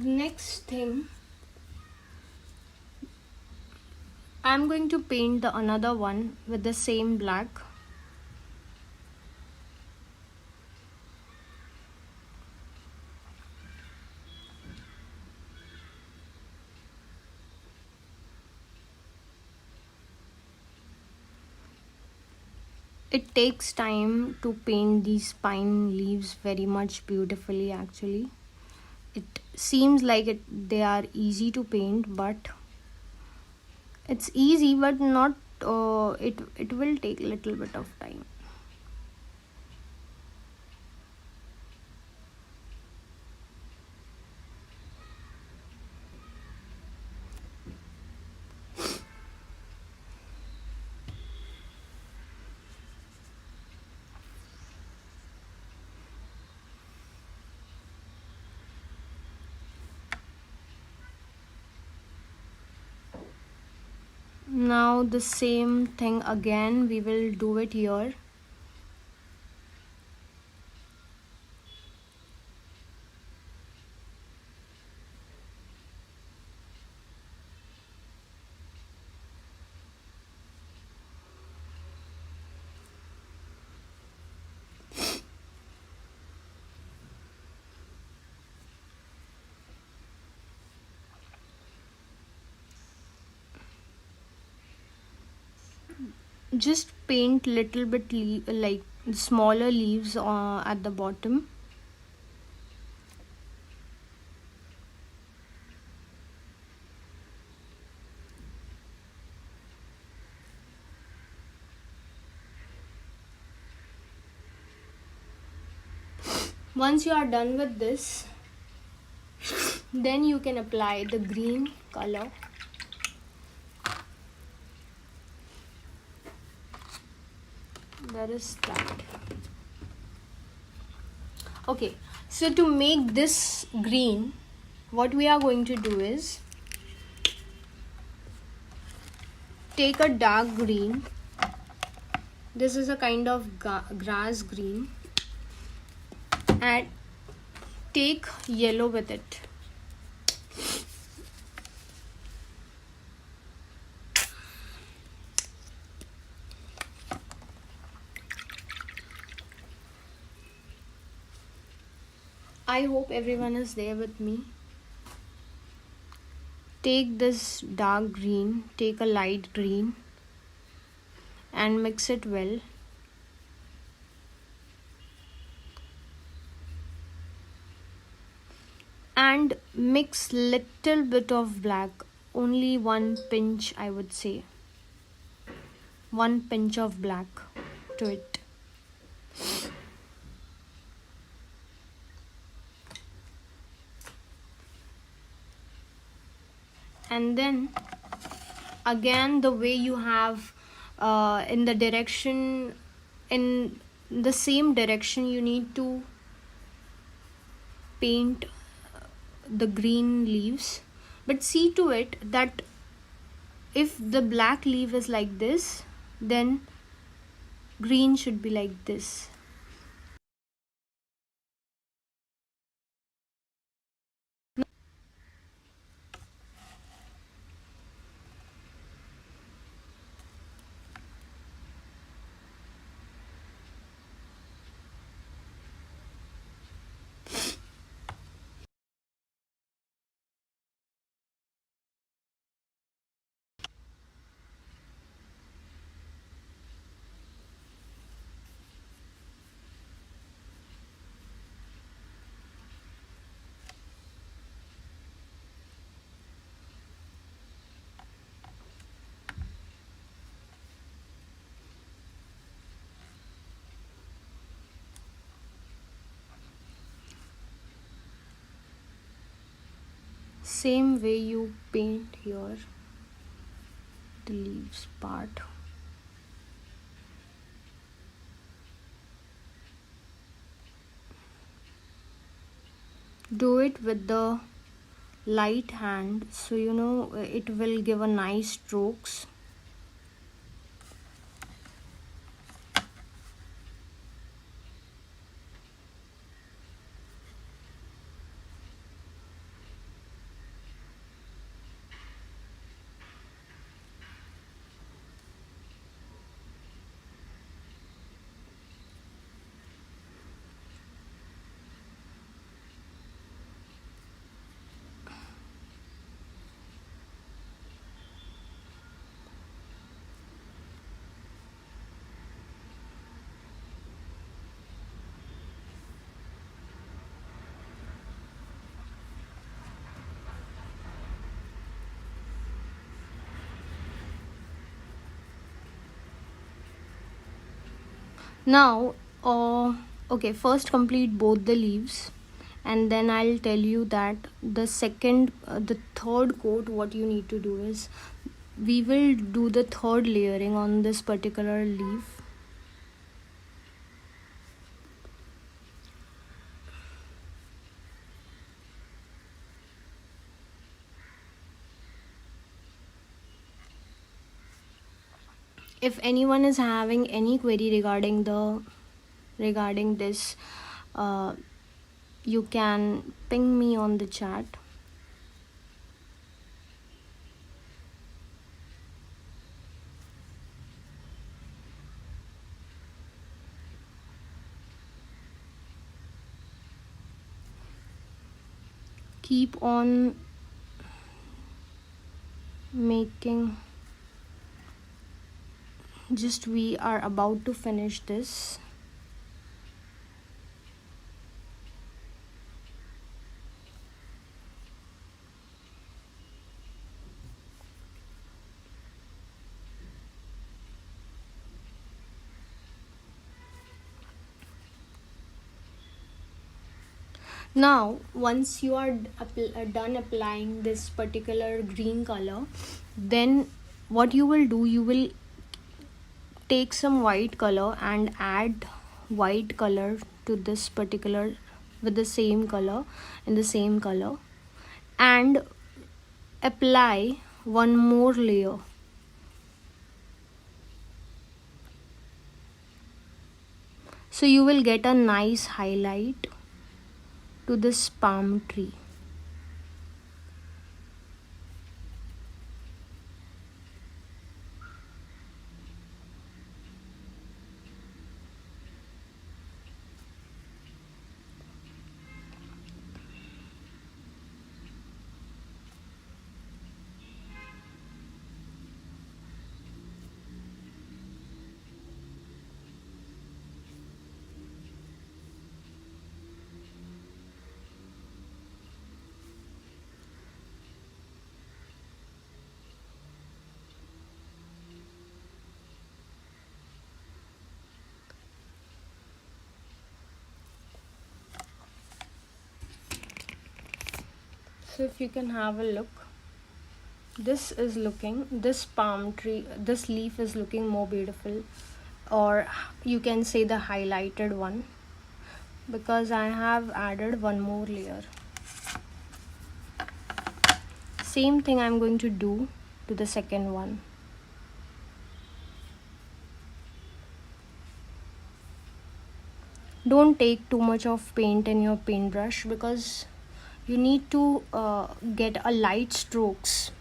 Next thing, I'm going to paint the another one with the same black. It takes time to paint these pine leaves very much beautifully actually. It seems like they are easy to paint, but it's easy but not it will take a little bit of time. Now the same thing again, we will do it here. Just paint little bit like smaller leaves at the bottom. Once you are done with this, then you can apply the green color. That is that. Okay, so to make this green, what we are going to do is take a dark green. This is a kind of grass green, and take yellow with it. I hope everyone is there with me. Take this dark green, take a light green and mix it well. And mix little bit of black, only one pinch, I would say. One pinch of black to it. And then again, the way you have in the same direction, you need to paint the green leaves, but see to it that if the black leaf is like this, then green should be like this. same way you paint here the leaves part. Do it with the light hand, so it will give a nice strokes. Now, okay, first complete both the leaves, and then I'll tell you that the third coat, what you need to do is we will do the third layering on this particular leaf. If anyone is having any query regarding this, you can ping me on the chat. Keep on making. Just we are about to finish this. Now, once you are done applying this particular green color, then what you will do, you will take some white color and add white color to this particular with the same color in the same color, and apply one more layer. So you will get a nice highlight to this palm tree. So if you can have a look, this palm tree, this leaf is looking more beautiful, or you can say the highlighted one, because I have added one more layer. Same thing I'm going to do to the second one. Don't take too much of paint in your paintbrush, because you need to get a light strokes.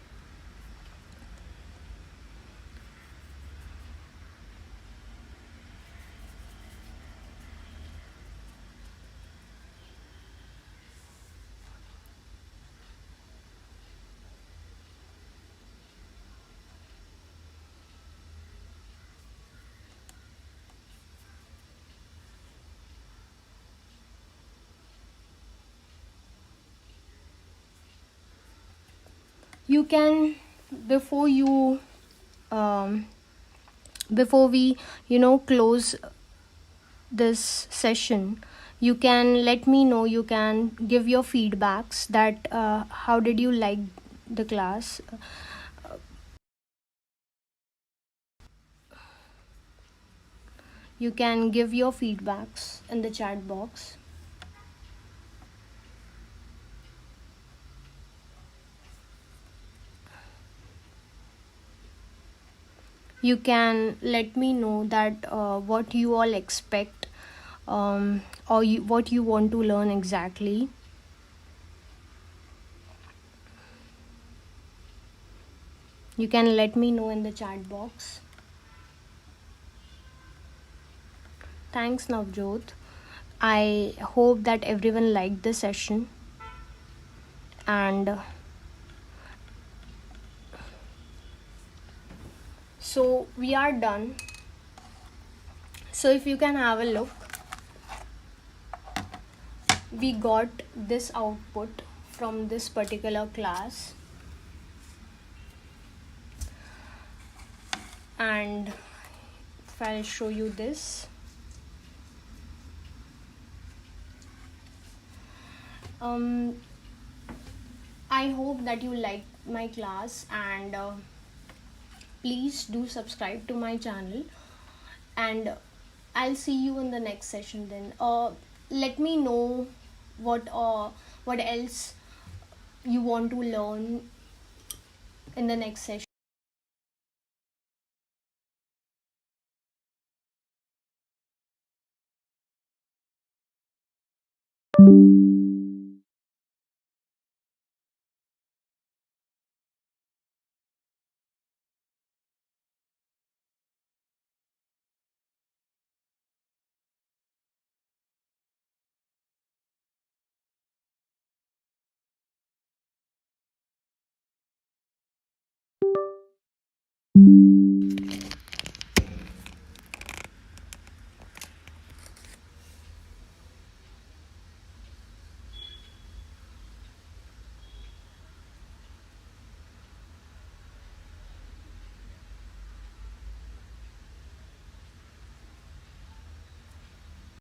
You can, before we close this session, You can let me know, you can give your feedbacks that how did you like the class. You can give your feedbacks in the chat box. You can let me know that what you all expect, or what you want to learn exactly. You can let me know in the chat box. Thanks, Navjot. I hope that everyone liked the session, and so we are done. So if you can have a look, we got this output from this particular class, and if I'll show you this, I hope that you like my class, and please do subscribe to my channel, and I'll see you in the next session then. Let me know what else you want to learn in the next session.